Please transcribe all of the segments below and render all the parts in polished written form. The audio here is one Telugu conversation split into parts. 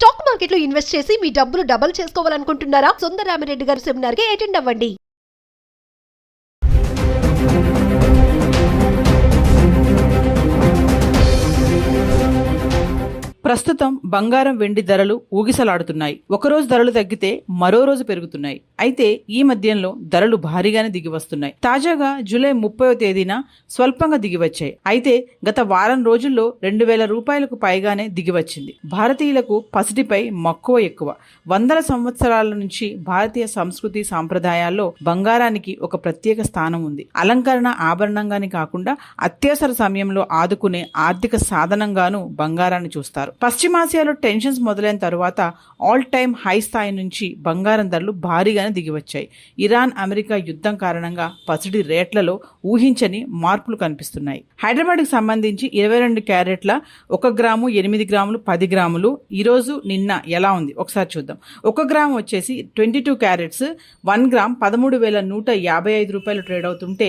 స్టాక్ మార్కెట్లో ఇన్వెస్ట్ చేసి మీ డబ్బులు డబుల్ చేసుకోవాలనుకుంటున్నారా? సుందరరామిరెడ్డి గారి సెమినార్ కి అటెండ్ అవ్వండి. ప్రస్తుతం బంగారం వెండి ధరలు ఊగిసలాడుతున్నాయి. ఒకరోజు ధరలు తగ్గితే మరో రోజు పెరుగుతున్నాయి. అయితే ఈ మధ్యంలో ధరలు భారీగానే దిగివస్తున్నాయి. తాజాగా జూలై 30వ తేదీన స్వల్పంగా దిగివచ్చాయి. అయితే గత వారం రోజుల్లో 2000 రూపాయలకు పైగానే దిగివచ్చింది. భారతీయులకు పసిడిపై మక్కువ ఎక్కువ. వందల సంవత్సరాల నుంచి భారతీయ సంస్కృతి సాంప్రదాయాల్లో బంగారానికి ఒక ప్రత్యేక స్థానం ఉంది. అలంకరణ ఆభరణంగానే కాకుండా అత్యవసర సమయంలో ఆదుకునే ఆర్థిక సాధనంగాను బంగారాన్ని చూస్తారు. పశ్చిమాసియాలో టెన్షన్స్ మొదలైన తరువాత ఆల్ టైమ్ హై స్థాయి నుంచి బంగారం ధరలు భారీగానే దిగివచ్చాయి. ఇరాన్ అమెరికా యుద్ధం కారణంగా పసిడి రేట్లలో ఊహించని మార్పులు కనిపిస్తున్నాయి. హైదరాబాద్కి సంబంధించి 22 క్యారెట్ల 1 గ్రాము 8 గ్రాములు 10 గ్రాములు ఈరోజు నిన్న ఎలా ఉంది ఒకసారి చూద్దాం. 1 గ్రాము వచ్చేసి 22 క్యారెట్స్ 1 గ్రామ్ 13,155 రూపాయలు ట్రేడ్ అవుతుంటే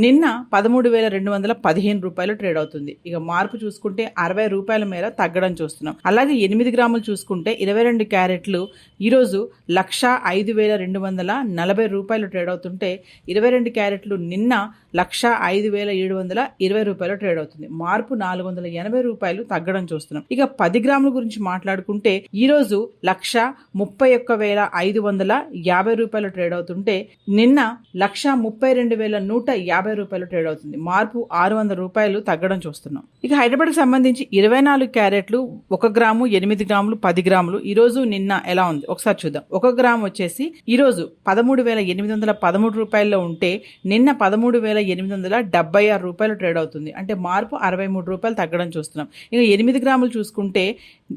నిన్న 13,215 రూపాయలు ట్రేడ్ అవుతుంది. ఇక మార్పు చూసుకుంటే 60 రూపాయల మేర తగ్గడం చూస్తున్నాం. అలాగే 8 గ్రాములు చూసుకుంటే 22 క్యారెట్లు ఈరోజు 1,05,240 రూపాయలు ట్రేడ్ అవుతుంటే 22 క్యారెట్లు నిన్న 1,05,720 రూపాయలు ట్రేడ్ అవుతుంది. మార్పు 480 రూపాయలు తగ్గడం చూస్తున్నాం. ఇక 10 గ్రాముల గురించి మాట్లాడుకుంటే ఈరోజు 1,31,550 రూపాయలు ట్రేడ్ అవుతుంటే నిన్న 1,32,150 రూపాయలు ట్రేడ్ అవుతుంది. మార్పు 600 రూపాయలు తగ్గడం చూస్తున్నాం. ఇక హైదరాబాద్కి సంబంధించి 24 క్యారెట్లు 1 గ్రాము 8 గ్రాములు 10 గ్రాములు ఈరోజు నిన్న ఎలా ఉంది ఒకసారి చూద్దాం. 1 గ్రాము వచ్చేసి ఈరోజు 13,813 రూపాయల్లో ఉంటే నిన్న 13,876 రూపాయలు ట్రేడ్ అవుతుంది. అంటే మార్పు 63 రూపాయలు తగ్గడం చూస్తున్నాం. ఇక 8 గ్రాములు చూసుకుంటే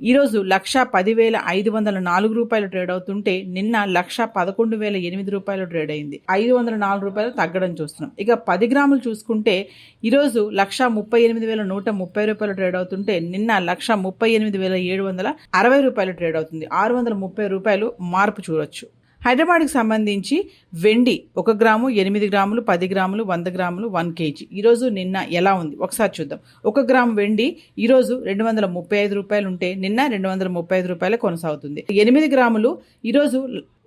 ఈరోజు 1,10,504 రూపాయలు ట్రేడ్ అవుతుంటే నిన్న 1,11,008 రూపాయలు ట్రేడ్ అయింది. 504 రూపాయలు తగ్గడం చూస్తున్నాం. ఇక 10 గ్రాములు చూసుకుంటే ఈరోజు 1,38,130 రూపాయలు ట్రేడ్ అవుతుంటే నిన్న 1,38,760 రూపాయలు ట్రేడ్ అవుతుంది. 630 రూపాయలు మార్పు చూడొచ్చు. హైదరాబాద్కి సంబంధించి వెండి 1 గ్రాము 8 గ్రాములు 10 గ్రాములు 100 గ్రాములు 1 కేజీ ఈరోజు నిన్న ఎలా ఉంది ఒకసారి చూద్దాం. 1 గ్రాము వెండి ఈరోజు 235 రూపాయలు ఉంటే నిన్న 235 రూపాయలు కొనసాగుతుంది. 8 గ్రాములు ఈరోజు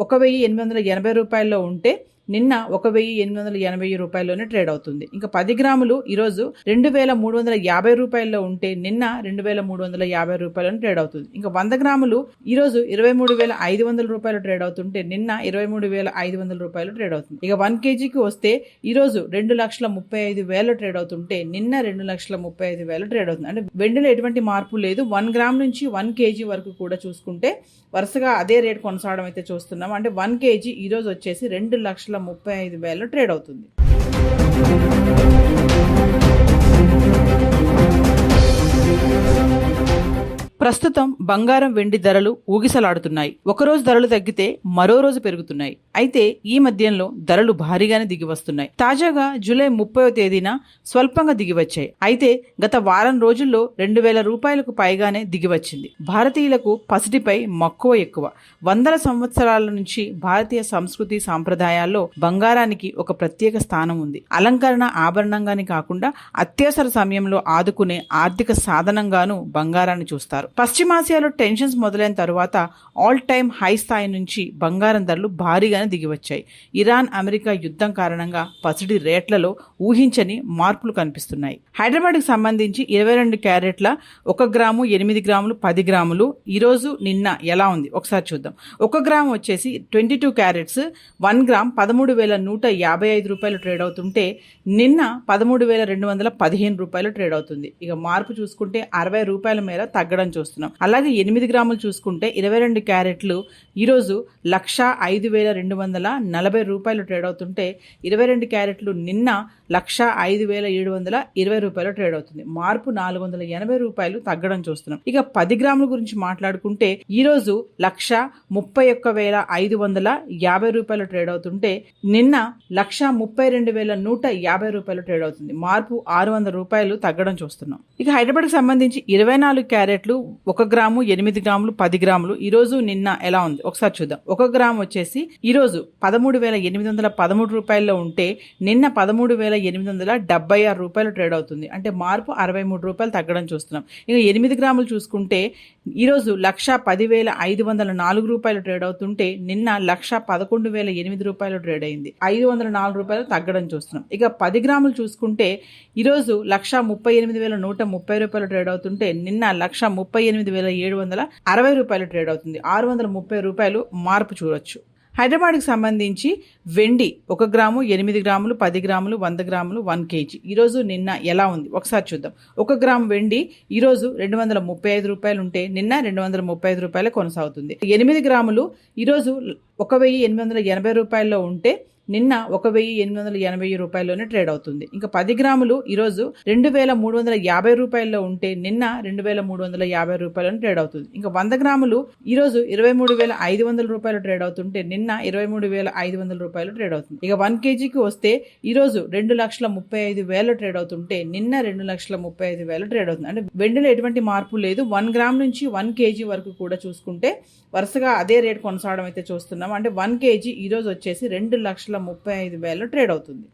1,880 రూపాయల్లో ఉంటే నిన్న 1,880 రూపాయల్లోనే ట్రేడ్ అవుతుంది. ఇంకా 10 గ్రాములు ఈరోజు 2,350 రూపాయల్లో ఉంటే నిన్న 2,350 రూపాయలను ట్రేడ్ అవుతుంది. ఇంకా 100 గ్రాములు ఈరోజు 23,500 రూపాయలు ట్రేడ్ అవుతుంటే నిన్న 23,500 రూపాయలు ట్రేడ్ అవుతుంది. ఇక 1 కేజీకి వస్తే ఈరోజు 2,35,000 ట్రేడ్ అవుతుంటే నిన్న 2,35,000 ట్రేడ్ అవుతుంది. అంటే వెండిలో ఎటువంటి మార్పు లేదు. 1 గ్రామ్ నుంచి 1 కేజీ వరకు కూడా చూసుకుంటే వరుసగా అదే రేట్ కొనసాగడం అయితే చూస్తున్నాం. అంటే 1 కేజీ ఈరోజు వచ్చేసి 2,35,000 ట్రేడ్ అవుతుంది. ప్రస్తుతం బంగారం వెండి ధరలు ఊగిసలాడుతున్నాయి. ఒకరోజు ధరలు తగ్గితే మరో రోజు పెరుగుతున్నాయి. అయితే ఈ మధ్యంలో ధరలు భారీగానే దిగివస్తున్నాయి. తాజాగా జూలై 30వ తేదీన స్వల్పంగా దిగివచ్చాయి. అయితే గత వారం రోజుల్లో 2000 రూపాయలకు పైగానే దిగివచ్చింది. భారతీయులకు పసిడిపై మక్కువ ఎక్కువ. వందల సంవత్సరాల నుంచి భారతీయ సంస్కృతి సాంప్రదాయాల్లో బంగారానికి ఒక ప్రత్యేక స్థానం ఉంది. అలంకరణ ఆభరణంగానే కాకుండా అత్యవసర సమయంలో ఆదుకునే ఆర్థిక సాధనంగాను బంగారాన్ని చూస్తారు. పశ్చిమాసియాలో టెన్షన్స్ మొదలైన తరువాత ఆల్ టైమ్ హై స్థాయి నుంచి బంగారం ధరలు భారీగానే దిగివచ్చాయి. ఇరాన్ అమెరికా యుద్ధం కారణంగా పసిడి రేట్లలో ఊహించని మార్పులు కనిపిస్తున్నాయి. హైదరాబాద్కి సంబంధించి 22 క్యారెట్ల 1 గ్రాము 8 గ్రాములు 10 గ్రాములు ఈరోజు నిన్న ఎలా ఉంది ఒకసారి చూద్దాం. 1 గ్రాము వచ్చేసి 22 క్యారెట్స్ 1 గ్రామ్ 13,155 రూపాయలు ట్రేడ్ అవుతుంటే నిన్న 13,215 రూపాయలు ట్రేడ్ అవుతుంది. ఇక మార్పు చూసుకుంటే 60 రూపాయల మేర తగ్గడం చూస్తున్నాం. అలాగే 8 గ్రాములు చూసుకుంటే 22 క్యారెట్లు ఈరోజు 1,05,240 రూపాయలు ట్రేడ్ అవుతుంటే 22 క్యారెట్లు నిన్న 1,05,720 రూపాయలు ట్రేడ్ అవుతుంది. మార్పు 480 రూపాయలు తగ్గడం చూస్తున్నాం. ఇక 10 గ్రాముల గురించి మాట్లాడుకుంటే ఈరోజు 1,31,550 రూపాయలు ట్రేడ్ అవుతుంటే నిన్న 1,32,150 రూపాయలు ట్రేడ్ అవుతుంది. మార్పు 600 రూపాయలు తగ్గడం చూస్తున్నాం. ఇక హైదరాబాద్కి సంబంధించి 24 క్యారెట్లు 1 గ్రాము 8 గ్రాములు 10 గ్రాములు ఈరోజు నిన్న ఎలా ఉంది ఒకసారి చూద్దాం. 1 గ్రాము వచ్చేసి ఈరోజు 13,813 రూపాయల్లో ఉంటే నిన్న 13,876 రూపాయలు ట్రేడ్ అవుతుంది. అంటే మార్పు 63 రూపాయలు తగ్గడం చూస్తున్నాం. ఇక 8 గ్రాములు చూసుకుంటే ఈరోజు 1,10,504 రూపాయలు ట్రేడ్ అవుతుంటే నిన్న 1,11,008 రూపాయలు ట్రేడ్ అయింది. 504 రూపాయలు తగ్గడం చూస్తున్నాం. ఇక 10 గ్రాములు చూసుకుంటే ఈరోజు 1,38,130 రూపాయలు ట్రేడ్ అవుతుంటే నిన్న 1,38,760 రూపాయలు ట్రేడ్ అవుతుంది. 630 రూపాయలు మార్పు చూడొచ్చు. హైదరాబాద్కి సంబంధించి వెండి 1 గ్రాము, 8 గ్రాములు, 10 గ్రాములు, 100 గ్రాములు, 1 కేజీ ఈరోజు నిన్న ఎలా ఉంది ఒకసారి చూద్దాం. 1 గ్రాము వెండి ఈరోజు 235 రూపాయలు ఉంటే నిన్న 235 రూపాయలు కొనసాగుతుంది. 8 గ్రాములు ఈరోజు 1,880 రూపాయల్లో ఉంటే నిన్న 1,880 రూపాయల్లోనే ట్రేడ్ అవుతుంది. ఇంకా 10 గ్రాములు ఈరోజు 2,350 రూపాయల్లో ఉంటే నిన్న 2,350 రూపాయలను ట్రేడ్ అవుతుంది. ఇంకా 100 గ్రాములు ఈరోజు 23,500 రూపాయలు ట్రేడ్ అవుతుంటే నిన్న 23,500 రూపాయలు ట్రేడ్ అవుతుంది. ఇక 1 కేజీకి వస్తే ఈరోజు 2,35,000 ట్రేడ్ అవుతుంటే నిన్న 2,35,000 ట్రేడ్ అవుతుంది. అంటే వెండిలో ఎటువంటి మార్పు లేదు. 1 గ్రామ్ నుంచి 1 కేజీ వరకు కూడా చూసుకుంటే వరుసగా అదే రేట్ కొనసాగడం అయితే చూస్తున్నాం. అంటే 1 కేజీ ఈరోజు వచ్చేసి 2,35,000 ట్రేడ్ అవుతుంది.